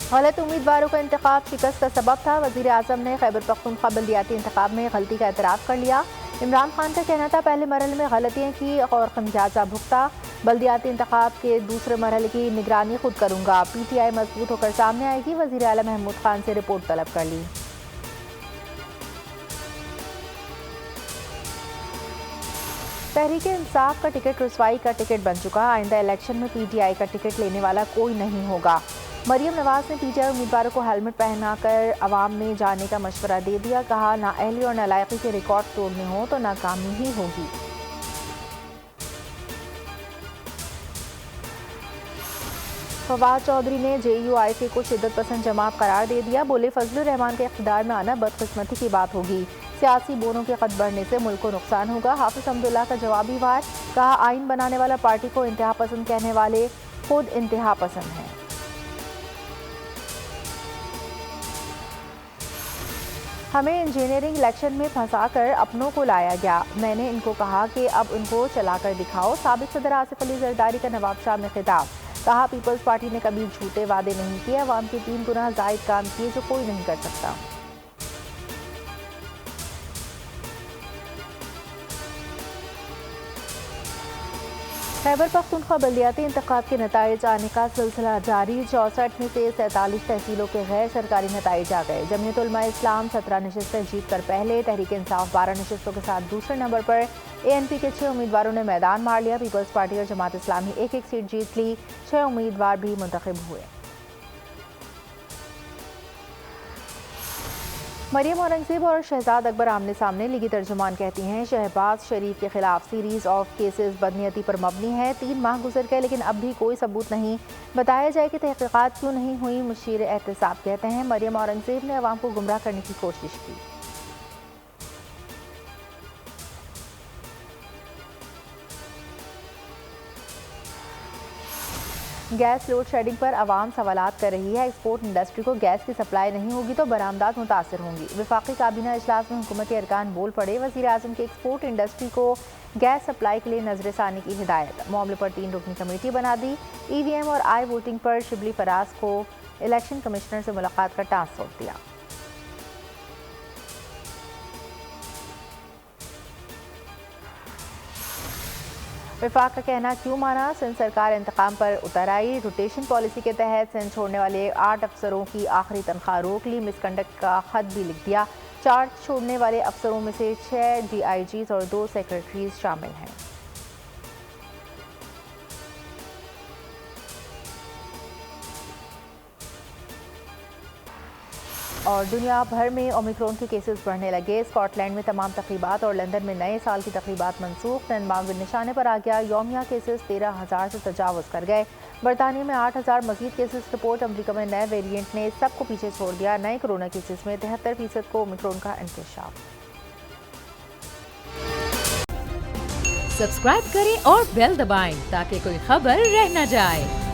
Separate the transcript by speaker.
Speaker 1: गलत उम्मीदवारों का इंतखाब शिकस्त का सबब था। वजीर आजम ने खैबर पख्तूनख्वा बल्दियाती इंतखाब में गलती का एतराफ़ कर लिया। इमरान खान का कहना था पहले मरहले में गलतियाँ की और खमियाजा भुगता। बल्दियाती इंतखाब के दूसरे मरहले की निगरानी खुद करूँगा। PTI मजबूत होकर सामने आएगी। वजीर आला महमूद खान से रिपोर्ट तलब कर ली। तहरीक इंसाफ का टिकट रुसवाई का टिकट बन चुका। आइंदा इलेक्शन में PTI का टिकट लेने वाला कोई नहीं होगा। मरियम नवाज ने PTI उम्मीदवारों को हेलमेट पहनाकर अवाम में जाने का मशवरा दे दिया। कहा नाअहली और नालायकी के रिकॉर्ड तोड़ने हो तो नाकामी ही होगी। फवाद चौधरी ने JUIK को शिद्दत पसंद जमात करार दे दिया। बोले फजलुर रहमान के इख्तिदार में आना बदकिस्मती की बात होगी। सियासी बोनों के कद बढ़ने से मुल्क को नुकसान होगा। हाफिज अब्दुल्ला का जवाबी वार। कहा आइन बनाने वाला पार्टी को इंतहा पसंद कहने वाले खुद इंतहा पसंद हैं। हमें इंजीनियरिंग इलेक्शन में फंसाकर अपनों को लाया गया। मैंने इनको कहा कि अब उनको चलाकर दिखाओ। साबिक सदर आसिफ अली जरदारी का नवाब शाह में खिताब। कहा पीपल्स पार्टी ने कभी झूठे वादे नहीं किए। अवाम के 3 गुना जायद काम किए जो कोई नहीं कर सकता। खैबर पख्तूनख्वा बल्दियाती इंतखाब के नताइज आने का सिलसिला जारी। 64 में से 47 तहसीलों के गैर सरकारी नताइज आ गए। जमीयत उलमा इस्लाम 17 नशस्तें जीत कर पहले, तहरीक इंसाफ 12 नशस्तों के साथ दूसरे नंबर पर। ANP के 6 उम्मीदवारों ने मैदान मार लिया। पीपल्स पार्टी और जमात इस्लामी एक एक सीट जीत ली। 6 उम्मीदवार भी मुंतखब हुए। मरियम औरंगजेब और शहजाद अकबर आमने सामने। लीगी तर्जुमान कहती हैं शहबाज शरीफ के खिलाफ सीरीज ऑफ केसेस बदनीयती पर मबनी है। 3 माह गुजर गए लेकिन अब भी कोई सबूत नहीं। बताया जाए कि तहकीकात क्यों नहीं हुई। मुशीर एहतसाब कहते हैं मरियम औरंगजेब ने अवाम को गुमराह करने की कोशिश की। गैस लोड शेडिंग पर आवाम सवालात कर रही है। एक्सपोर्ट इंडस्ट्री को गैस की सप्लाई नहीं होगी तो बरामदात मुतासर होंगी। वफाकी काबीना इजलास में हुकूमती अरकान बोल पड़े। वज़ीर आज़म की एक्सपोर्ट इंडस्ट्री को गैस सप्लाई के लिए नजरसानी की हिदायत। मामले पर 3 रुकनी कमेटी बना दी। EVM और आई वोटिंग पर शिबली फराज को इलेक्शन कमिश्नर से मुलाकात का टास्क सौंप दिया। विफाक का कहना क्यों माना। सिंध सरकार इंतकाम पर उतर आई। रोटेशन पॉलिसी के तहत सिंध छोड़ने वाले 8 अफसरों की आखिरी तनख्वाह रोक ली। मिसकंडक्ट का खत भी लिख दिया। चार्ज छोड़ने वाले अफसरों में से 6 DIGs और 2 सेक्रेटरीज शामिल हैं। और दुनिया भर में ओमिक्रॉन के केसेस बढ़ने लगे। स्कॉटलैंड में तमाम तकरीबात और लंदन में नए साल की तकरीबात मनसूख। डेनमार्क में निशाने पर आ गया। यौमिया केसेस 13,000 से तजावुज़ कर गए। बरतानिया में 8,000 मजीद केसेस रिपोर्ट। अमरीका में नए वेरिएंट ने सबको पीछे छोड़ दिया। नए कोरोना केसेस में 73% को ओमिक्रॉन का इंकशाफ।
Speaker 2: सब्सक्राइब करें और बेल दबाएं ताकि कोई खबर रह न जाए।